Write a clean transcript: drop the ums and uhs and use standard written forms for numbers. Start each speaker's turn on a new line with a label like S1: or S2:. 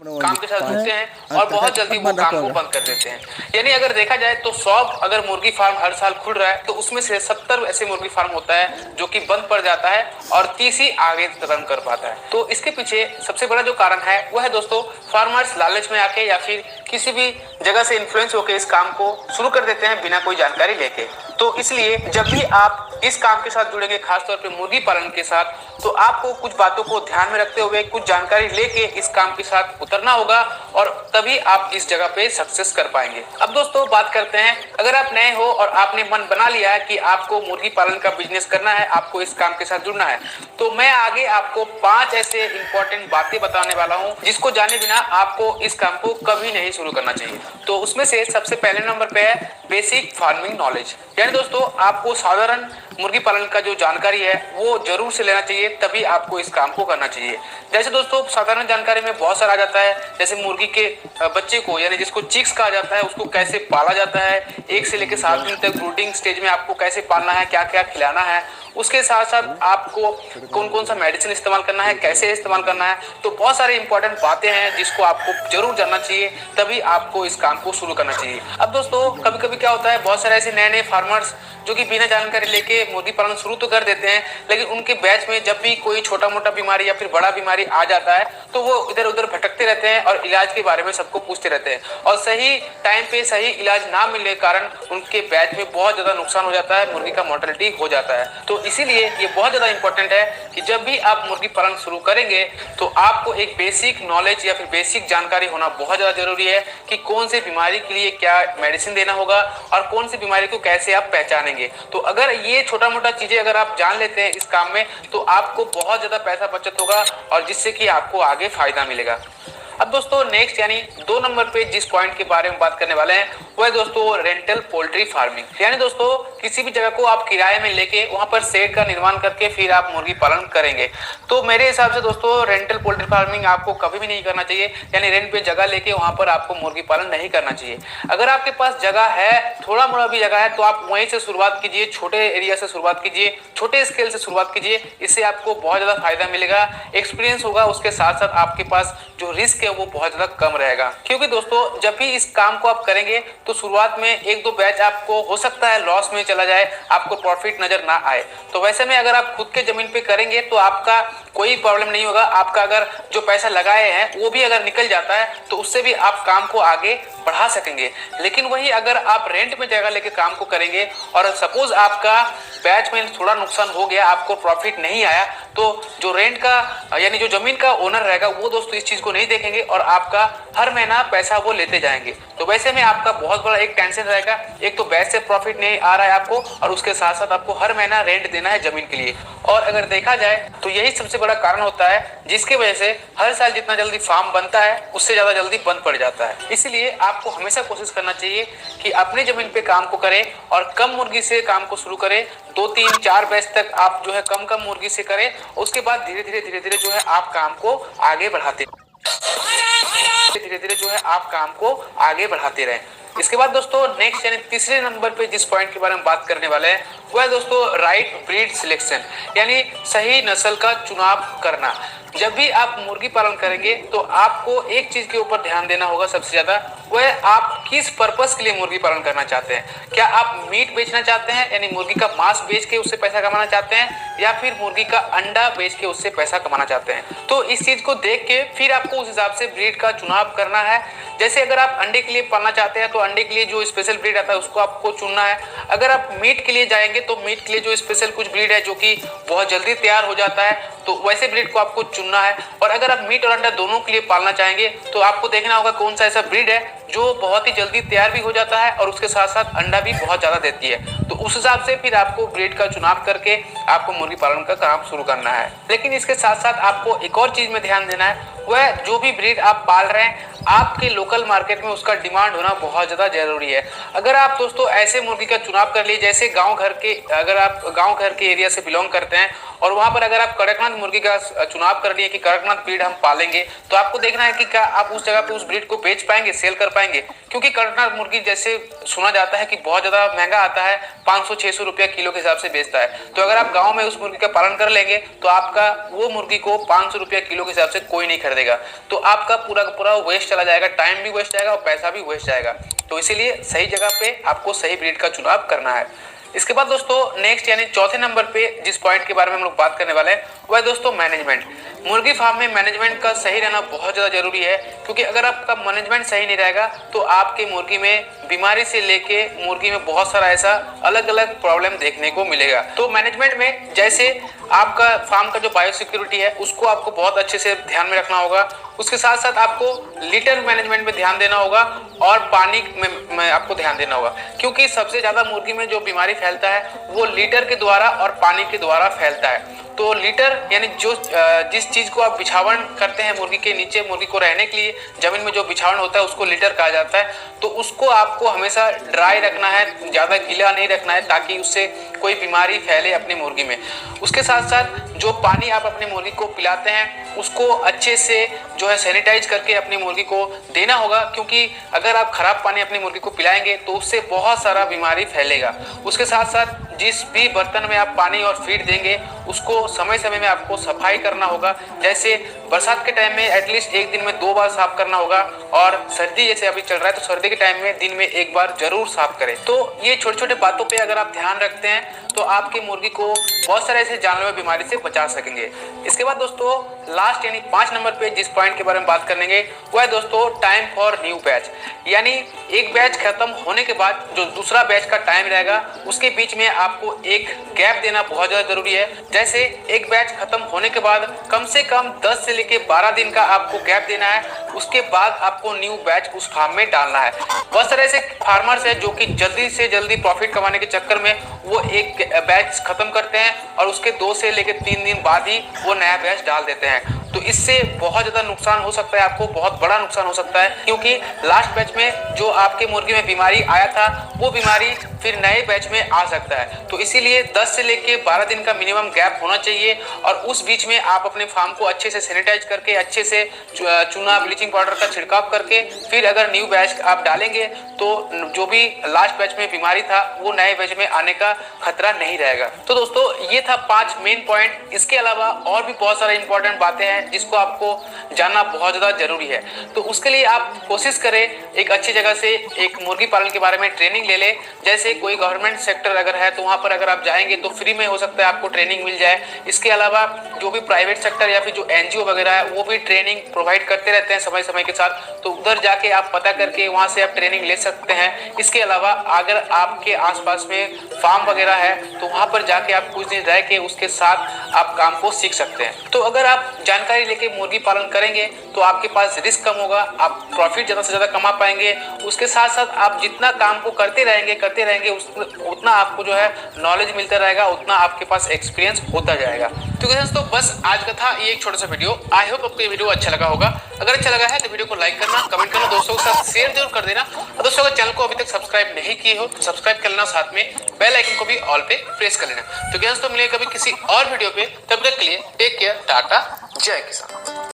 S1: काम के साथ जुड़ते हैं और बहुत जल्दी वो काम को बंद कर देते हैं। यानी अगर देखा जाए तो 100 अगर मुर्गी फार्म हर साल खुल रहा है तो उसमें से 70 ऐसे मुर्गी फार्म होता है जो कि बंद पड़ जाता है और 30 ही आगे रन कर पाता है। तो इसके पीछे सबसे बड़ा जो कारण है वो है दोस्तों, फार्मर्स लालच में आके या फिर किसी भी जगह से इन्फ्लुएंस होकर इस काम को शुरू कर देते हैं बिना कोई जानकारी लेके। तो इसलिए जब भी आप इस काम के साथ जुड़ेंगे, खासतौर पे मुर्गी पालन के साथ, तो आपको कुछ बातों को ध्यान में रखते हुए कुछ जानकारी लेके इस काम के साथ उतरना होगा और तभी आप इस जगह पे सक्सेस कर पाएंगे। अब दोस्तों बात करते हैं, अगर आप नए हो और आपने मन बना लिया है कि आपको मुर्गी पालन का बिजनेस करना है, आपको इस काम के साथ जुड़ना है, तो मैं आगे आपको 5 ऐसे इंपॉर्टेंट बातें बताने वाला हूं जिसको जाने बिना आपको इस काम को कभी नहीं शुरू करना चाहिए। तो उसमें से सबसे पहले नंबर पे है बेसिक फार्मिंग नॉलेज। यानी दोस्तों आपको साधारण मुर्गी पालन का जो जानकारी है वो जरूर से लेना चाहिए, तभी आपको इस काम को करना चाहिए। जैसे दोस्तों साधारण जानकारी में बहुत सारा आ जाता है, जैसे मुर्गी के बच्चे को, यानी जिसको चिक्स कहा जाता है, उसको कैसे पाला जाता है, 1 से लेकर 7 दिन तक ब्रूडिंग स्टेज में आपको कैसे पालना है, क्या क्या खिलाना है, उसके साथ साथ आपको कौन कौन सा मेडिसिन इस्तेमाल करना है, कैसे इस्तेमाल करना है। तो बहुत सारे इंपॉर्टेंट बातें हैं जिसको आपको जरूर जानना चाहिए, तभी आपको इस काम को शुरू करना चाहिए। अब दोस्तों कभी कभी क्या होता है, बहुत सारे ऐसे नए नए फार्मर्स जो कि बिना जानकारी लेके मुर्गी पालन शुरू तो कर देते हैं, लेकिन उनके बैच में जब भी कोई छोटा मोटा बीमारी या फिर बड़ा बीमारी आ जाता है तो वो इधर उधर भटकते रहते हैं और इलाज के बारे में सबको पूछते रहते हैं, और सही टाइम पे सही इलाज ना मिलने के कारण उनके बैच में बहुत ज्यादा नुकसान हो जाता है, मुर्गी का मोर्टेलिटी हो जाता है। तो इसीलिए ये बहुत ज्यादा इंपॉर्टेंट है कि जब भी आप मुर्गी पालन शुरू करेंगे तो आपको एक बेसिक नॉलेज या फिर बेसिक जानकारी होना बहुत ज्यादा जरूरी है कि कौन सी बीमारी के लिए क्या मेडिसिन देना होगा और कौन सी बीमारी को कैसे आप पहचानेंगे। तो अगर ये छोटा मोटा चीजें अगर आप जान लेते हैं इस काम में तो आपको बहुत ज्यादा पैसा बचत होगा और जिससे कि आपको आगे फायदा मिलेगा। अब दोस्तों नेक्स्ट यानी 2 नंबर पे जिस पॉइंट के बारे में बात करने वाले हैं वो है दोस्तों रेंटल पोल्ट्री फार्मिंग। यानी दोस्तों किसी भी जगह को आप किराए में लेके वहां पर शेड का निर्माण करके फिर आप मुर्गी पालन करेंगे। तो मेरे हिसाब से दोस्तों रेंटल पोल्ट्री फार्मिंग आपको कभी भी नहीं करना चाहिए, यानी रेंट पे जगह लेके वहां पर आपको मुर्गी पालन नहीं करना चाहिए। अगर आपके पास जगह है, थोड़ा मोड़ा भी जगह है, तो आप वहीं से शुरुआत कीजिए, छोटे एरिया से शुरुआत कीजिए, छोटे स्केल से शुरुआत कीजिए। इससे आपको बहुत ज्यादा फायदा मिलेगा, एक्सपीरियंस होगा, उसके साथ साथ आपके पास जो रिस्क है वो बहुत ज्यादा कम रहेगा। क्योंकि दोस्तों जब भी इस काम को आप करेंगे तो शुरुआत में 1-2 बैच आपको हो सकता है लॉस में चला जाए, आपको प्रॉफिट नजर ना आए। तो वैसे में अगर आप खुद के जमीन पे करेंगे तो आपका कोई प्रॉब्लम नहीं होगा, आपका अगर जो पैसा लगाए हैं वो भी अगर निकल जाता है तो उससे भी आप काम को आगे बढ़ा सकेंगे। लेकिन वही अगर आप रेंट में जगह लेके काम को करेंगे और सपोज आपका बैच में थोड़ा नुकसान हो गया, आपको प्रॉफिट नहीं आया, तो जो रेंट का यानी जो जमीन का ओनर रहेगा वो दोस्तों इस चीज को नहीं देखेंगे और आपका हर महीना पैसा वो लेते जाएंगे। तो वैसे में आपका बहुत बड़ा एक टेंशन रहेगा, एक तो बैच से प्रॉफिट नहीं आ रहा है आपको और उसके साथ साथ आपको हर महीना रेंट देना है जमीन के लिए। और अगर देखा जाए तो यही सबसे बड़ा कारण होता है जिसके वजह से हर साल जितना जल्दी फार्म बनता है उससे ज्यादा जल्दी बंद पड़ जाता है। इसलिए आपको हमेशा कोशिश करना चाहिए कि अपनी जमीन पे काम को करें और कम मुर्गी से काम को शुरू करें, 2-3-4 बैच तक आप जो है कम कम मुर्गी से करें, उसके बाद धीरे धीरे जो है आप काम को आगे बढ़ाते रहें। इसके बाद दोस्तों नेक्स्ट यानी तीसरे नंबर पे जिस पॉइंट के बारे में बात करने वाले हैं वो है दोस्तों राइट ब्रीड सिलेक्शन, यानी सही नस्ल का चुनाव करना। जब भी आप मुर्गी पालन करेंगे तो आपको एक चीज के ऊपर ध्यान देना होगा सबसे ज्यादा, वो है आप किस पर्पस के लिए मुर्गी पालन करना चाहते हैं। क्या आप मीट बेचना चाहते हैं, यानी मुर्गी का मांस बेच के उससे पैसा कमाना चाहते हैं, या फिर मुर्गी का अंडा बेच के उससे पैसा कमाना चाहते हैं। तो इस चीज को देख के फिर आपको उस हिसाब से ब्रीड का चुनाव करना है। जैसे अगर आप अंडे के लिए पालना चाहते हैं तो अंडे के लिए जो स्पेशल ब्रीड आता है उसको आपको चुनना है। अगर आप मीट के लिए जाएंगे तो मीट के लिए जो स्पेशल कुछ ब्रीड है जो कि बहुत जल्दी तैयार हो जाता है, तो वैसे ब्रीड को आपको चुनना है। और अगर आप मीट और अंडा दोनों के लिए पालना चाहेंगे तो आपको देखना होगा कौन सा ऐसा ब्रीड है जो बहुत ही जल्दी तैयार भी हो जाता है और उसके साथ साथ अंडा भी बहुत ज्यादा देती है। तो उस हिसाब से फिर आपको ब्रीड का चुनाव करके आपको मुर्गी पालन का काम शुरू करना है। लेकिन इसके साथ साथ आपको एक और चीज में ध्यान देना है, वह जो भी ब्रीड आप पाल रहे हैं आपके लोकल मार्केट में उसका डिमांड होना बहुत ज्यादा जरूरी है। अगर आप दोस्तों ऐसे मुर्गी का चुनाव कर लिए जैसे अगर आप गांव घर के एरिया से बिलोंग करते हैं और वहां पर अगर आप कड़कनाथ मुर्गी का चुनाव कर लिए कि कड़कनाथ ब्रीड हम पालेंगे, तो आपको देखना है कि क्या आप उस जगह पे उस ब्रीड को बेच पाएंगे, सेल कर पाएंगे? क्योंकि कड़कनाथ मुर्गी जैसे सुना जाता है कि बहुत ज्यादा महंगा आता है, 500-600 रुपया किलो के हिसाब से बेचता है। तो अगर आप गाँव में उस मुर्गी का पालन कर लेंगे तो आपका वो मुर्गी को 500 रुपया किलो के हिसाब से कोई नहीं खरीदेगा। तो आपका पूरा का पूरा वेस्ट चला जाएगा, टाइम भी वेस्ट जाएगा और पैसा भी वेस्ट जाएगा। तो इसीलिए सही जगह पे आपको सही ब्रीड का चुनाव करना है। इसके बाद दोस्तों नेक्स्ट यानी चौथे नंबर पे जिस पॉइंट के बारे में हम लोग बात करने वाले हैं वह है दोस्तों मैनेजमेंट। मुर्गी फार्म में मैनेजमेंट का सही रहना बहुत ज़्यादा जरूरी है, क्योंकि अगर आपका मैनेजमेंट सही नहीं रहेगा तो आपके मुर्गी में बीमारी से लेके मुर्गी में बहुत सारा ऐसा अलग अलग प्रॉब्लम देखने को मिलेगा। तो मैनेजमेंट में जैसे आपका फार्म का जो बायोसिक्योरिटी है उसको आपको बहुत अच्छे से ध्यान में रखना होगा। उसके साथ साथ आपको लीटर मैनेजमेंट में ध्यान देना होगा और पानी में आपको ध्यान देना होगा, क्योंकि सबसे ज़्यादा मुर्गी में जो बीमारी फैलता है वो लीटर के द्वारा और पानी के द्वारा फैलता है। तो लीटर यानी जो जिस चीज़ को आप बिछावन करते हैं मुर्गी के नीचे, मुर्गी को रहने के लिए जमीन में जो बिछावन होता है उसको लीटर कहा जाता है। तो उसको आपको हमेशा ड्राई रखना है, ज़्यादा गीला नहीं रखना है ताकि उससे कोई बीमारी फैले अपनी मुर्गी में। उसके साथ साथ जो पानी आप अपनी मुर्गी को पिलाते हैं उसको अच्छे से जो है सैनिटाइज करके अपनी मुर्गी को देना होगा, क्योंकि अगर आप खराब पानी अपनी मुर्गी को पिलाएंगे तो उससे बहुत सारा बीमारी फैलेगा। उसके साथ साथ जिस भी बर्तन में आप पानी और फीड देंगे उसको समय समय में आपको सफाई करना होगा। जैसे बरसात के टाइम में एटलीस्ट एक दिन में 2 बार साफ करना होगा, और सर्दी जैसे अभी चल रहा है तो सर्दी के टाइम में दिन में 1 बार जरूर साफ करें। तो ये छोटे छोटे बातों पे अगर आप ध्यान रखते हैं तो आपकी मुर्गी को बहुत सारे ऐसे जानलेवा बीमारी से बचा सकेंगे। इसके बाद दोस्तों लास्ट यानी 5 नंबर पे जिस पॉइंट के बारे में बात करेंगे वह है दोस्तों टाइम फॉर न्यू बैच। यानी एक बैच खत्म होने के बाद जो दूसरा बैच का टाइम रहेगा उसके बीच में आपको एक गैप देना बहुत ज़्यादा जरूरी है। जैसे एक बैच खत्म होने के बाद कम से कम 10 से लेके 12 दिन का आपको गैप देना है। उसके बाद आपको न्यू बैच उस फार्म में डालना है। बहुत सारे ऐसे फार्मर्स हैं जो कि जल्दी से जल्दी प्रॉफिट कमाने के चक्कर में वो एक बैच खत्म करते हैं और उसके 2 से लेके 3 दिन बाद ही वो नया बैच डाल देते हैं। तो इससे बहुत ज़्यादा नुकसान हो सकता है, आपको बहुत बड़ा नुकसान हो सकता है, क्योंकि लास्ट बैच में जो आपके मुर्गी में बीमारी आया था वो बीमारी फिर नए बैच में आ सकता है। तो इसीलिए 10 से लेके 12 दिन का मिनिमम गैप होना चाहिए, और उस बीच में आप अपने फार्म को अच्छे से सैनिटाइज करके अच्छे से चूना ब्लीचिंग पाउडर का छिड़काव करके फिर अगर न्यू बैच आप डालेंगे तो जो भी लास्ट बैच में बीमारी था वो नए बैच में आने का खतरा नहीं रहेगा। तो दोस्तों ये था 5 मेन पॉइंट। इसके अलावा और भी बहुत सारे इंपॉर्टेंट बातें हैं जिसको आपको जानना बहुत ज़्यादा जरूरी है। तो उसके लिए आप कोशिश करें एक अच्छी जगह से एक मुर्गी पालन के बारे में ट्रेनिंग ले लें। जैसे कोई गवर्नमेंट सेक्टर अगर है तो वहाँ पर अगर आप जाएंगे तो फ्री में हो सकता है आपको ट्रेनिंग मिल जाए। इसके अलावा जो भी प्राइवेट सेक्टर या फिर जो NGO वगैरह है वो भी ट्रेनिंग प्रोवाइड करते रहते हैं समय समय के साथ, तो उधर जाके आप पता करके वहाँ से आप ट्रेनिंग ले सकते हैं। इसके अलावा अगर आपके आसपास में फार्म वगैरह है तो वहाँ पर जाके आप कुछ दिन रह के उसके साथ आप काम को सीख सकते हैं। तो अगर आप जानकारी लेके मुर्गी पालन करेंगे तो आपके पास रिस्क कम होगा, आप प्रॉफिट ज़्यादा से ज़्यादा कमा पाएंगे। उसके साथ साथ आप जितना काम को करते रहेंगे उतना आपको जो है नॉलेज मिलता रहेगा, उतना आपके पास एक्सपीरियंस होता जाएगा। तो दोस्तों बस आज का था ये एक छोटा सा वीडियो। आई होप आपको ये वीडियो अच्छा लगा होगा। अगर अच्छा लगा है तो वीडियो को लाइक करना, कमेंट करना, दोस्तों के साथ शेयर जरूर कर देना। और दोस्तों अगर चैनल को अभी तक सब्सक्राइब नहीं किए हो तो सब्सक्राइब कर लेना, साथ में बेल आइकन को भी ऑल पे प्रेस कर लेना। तो दोस्तों मिलेंगे कभी किसी और वीडियो पे, तब तक के लिए टेक केयर, टाटा, जय किसान।